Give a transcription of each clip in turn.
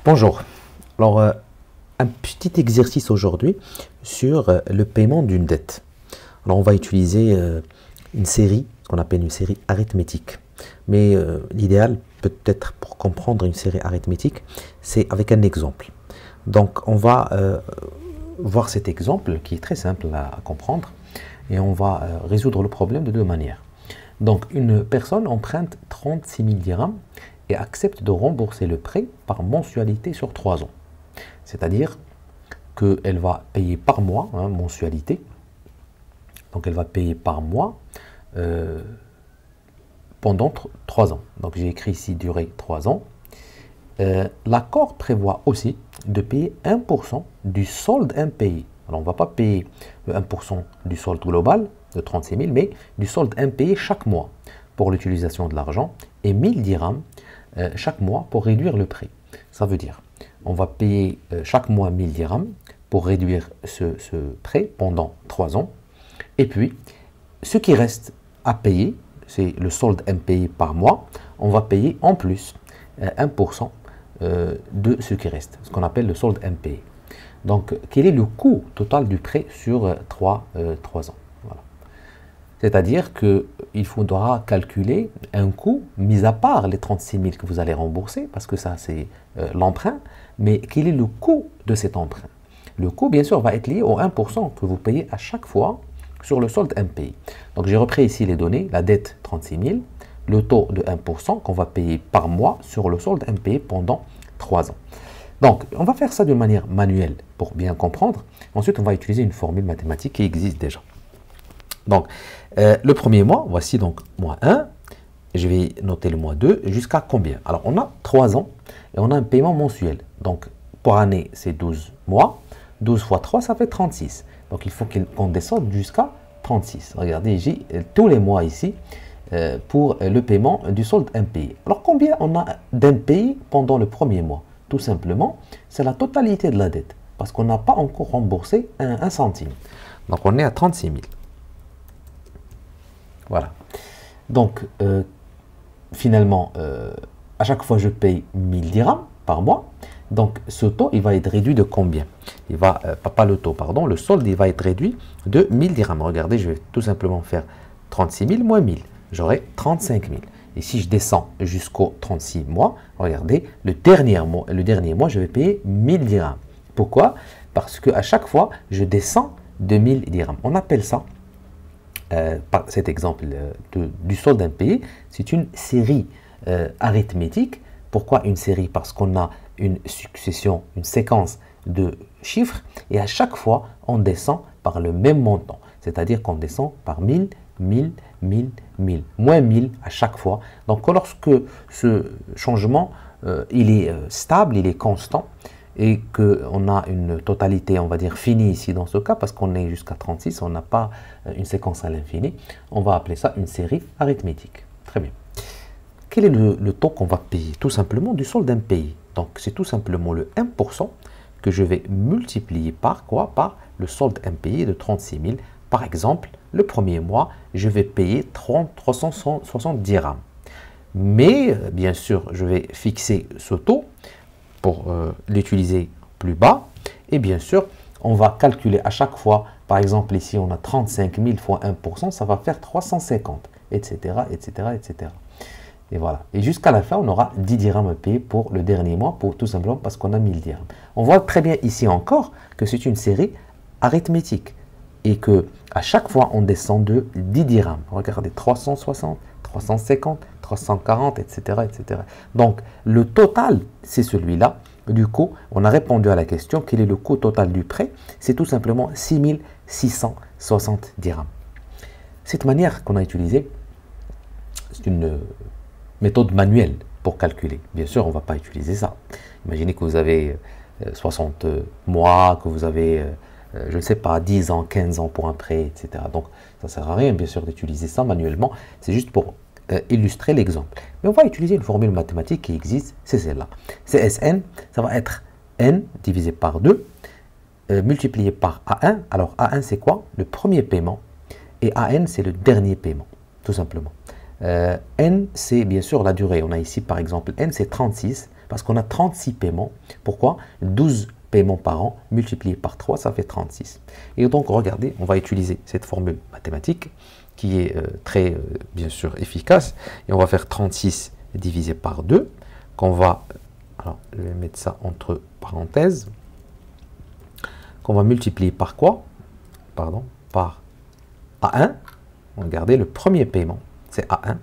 Bonjour. Alors, un petit exercice aujourd'hui sur le paiement d'une dette. Alors, on va utiliser une série, ce qu'on appelle une série arithmétique. Mais l'idéal, peut-être pour comprendre une série arithmétique, c'est avec un exemple. Donc, on va voir cet exemple qui est très simple à comprendre et on va résoudre le problème de deux manières. Donc, une personne emprunte 36 000 dirhams et accepte de rembourser le prêt par mensualité sur 3 ans. C'est-à-dire qu'elle va payer par mois, mensualité. Donc elle va payer par mois pendant 3 ans. Donc j'ai écrit ici durée 3 ans. L'accord prévoit aussi de payer 1% du solde impayé. Alors on ne va pas payer le 1% du solde global de 36 000, mais du solde impayé chaque mois pour l'utilisation de l'argent et 1000 dirhams chaque mois pour réduire le prêt. Ça veut dire, on va payer chaque mois 1000 dirhams pour réduire ce prêt pendant 3 ans. Et puis, ce qui reste à payer, c'est le solde impayé par mois. On va payer en plus 1% de ce qui reste, ce qu'on appelle le solde impayé. Donc, quel est le coût total du prêt sur 3 ans? Voilà. C'est-à-dire qu'il faudra calculer un coût, mis à part les 36 000 que vous allez rembourser, parce que ça c'est l'emprunt, mais quel est le coût de cet emprunt? Le coût, bien sûr, va être lié au 1% que vous payez à chaque fois sur le solde impayé. Donc j'ai repris ici les données, la dette 36 000, le taux de 1% qu'on va payer par mois sur le solde impayé pendant 3 ans. Donc on va faire ça de manière manuelle pour bien comprendre. Ensuite on va utiliser une formule mathématique qui existe déjà. Donc, le premier mois, voici donc mois 1, je vais noter le mois 2, jusqu'à combien? Alors, on a 3 ans et on a un paiement mensuel. Donc, pour année, c'est 12 mois. 12 fois 3, ça fait 36. Donc, il faut qu'on descende jusqu'à 36. Regardez, j'ai tous les mois ici pour le paiement du solde impayé. Alors, combien on a d'impayé pendant le premier mois? Tout simplement, c'est la totalité de la dette, parce qu'on n'a pas encore remboursé un centime. Donc, on est à 36 000. Voilà. Donc, finalement, à chaque fois, je paye 1000 dirhams par mois. Donc, ce taux, il va être réduit de combien? Il va, pas le taux, pardon, le solde, il va être réduit de 1000 dirhams. Regardez, je vais tout simplement faire 36 000 moins 1000. J'aurai 35 000. Et si je descends jusqu'au 36 mois, regardez, le dernier mois, je vais payer 1000 dirhams. Pourquoi? Parce qu'à chaque fois, je descends de 1000 dirhams. On appelle ça, par cet exemple du solde impayé, c'est une série arithmétique. Pourquoi une série? Parce qu'on a une succession, une séquence de chiffres et à chaque fois on descend par le même montant, c'est-à-dire qu'on descend par 1000, 1000, 1000, 1000, moins 1000 à chaque fois. Donc lorsque ce changement il est stable, il est constant, et qu'on a une totalité, on va dire, finie ici dans ce cas, parce qu'on est jusqu'à 36, on n'a pas une séquence à l'infini, on va appeler ça une série arithmétique. Très bien. Quel est le taux qu'on va payer? Tout simplement du solde impayé. Donc c'est tout simplement le 1% que je vais multiplier par quoi? Par le solde impayé de 36 000. Par exemple, le premier mois, je vais payer 360 dirhams. Mais, bien sûr, je vais fixer ce taux pour l'utiliser plus bas. Et bien sûr, on va calculer à chaque fois, par exemple ici on a 35 000 fois 1%, ça va faire 350, etc., etc., etc. Et voilà. Et jusqu'à la fin, on aura 10 dirhams à payer pour le dernier mois, pour tout simplement parce qu'on a 1000 dirhams. On voit très bien ici encore que c'est une série arithmétique et que à chaque fois, on descend de 10 dirhams. Regardez, 360, 350, 340, etc., etc. Donc, le total, c'est celui-là. Du coup, on a répondu à la question, quel est le coût total du prêt? C'est tout simplement 6 660 dirhams. Cette manière qu'on a utilisée, c'est une méthode manuelle pour calculer. Bien sûr, on ne va pas utiliser ça. Imaginez que vous avez 60 mois, que vous avez, je ne sais pas, 10 ans, 15 ans pour un prêt, etc. Donc, ça ne sert à rien, bien sûr, d'utiliser ça manuellement. C'est juste pour illustrer l'exemple. Mais on va utiliser une formule mathématique qui existe, c'est celle-là. CSN, ça va être N divisé par 2, multiplié par A1. Alors A1 c'est quoi? Le premier paiement. Et AN c'est le dernier paiement, tout simplement. N c'est bien sûr la durée. On a ici par exemple N c'est 36 Parce qu'on a 36 paiements. Pourquoi? 12 paiements par an multiplié par 3, ça fait 36. Et donc, regardez, on va utiliser cette formule mathématique qui est très, bien sûr, efficace. Et on va faire 36 divisé par 2, qu'on va, alors je vais mettre ça entre parenthèses, qu'on va multiplier par quoi? Pardon, par A1. Regardez, le premier paiement, c'est A1,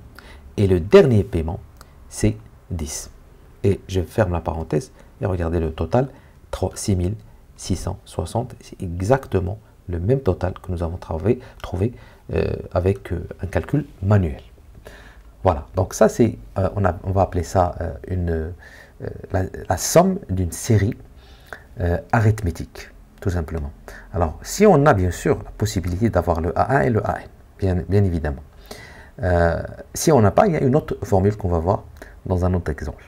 et le dernier paiement, c'est 10. Et je ferme la parenthèse, et regardez le total, 6660, c'est exactement le même total que nous avons trouvé avec un calcul manuel. Voilà, donc ça c'est, on va appeler ça la somme d'une série arithmétique, tout simplement. Alors, si on a bien sûr la possibilité d'avoir le A1 et le AN, bien évidemment. Si on n'a pas, il y a une autre formule qu'on va voir dans un autre exemple.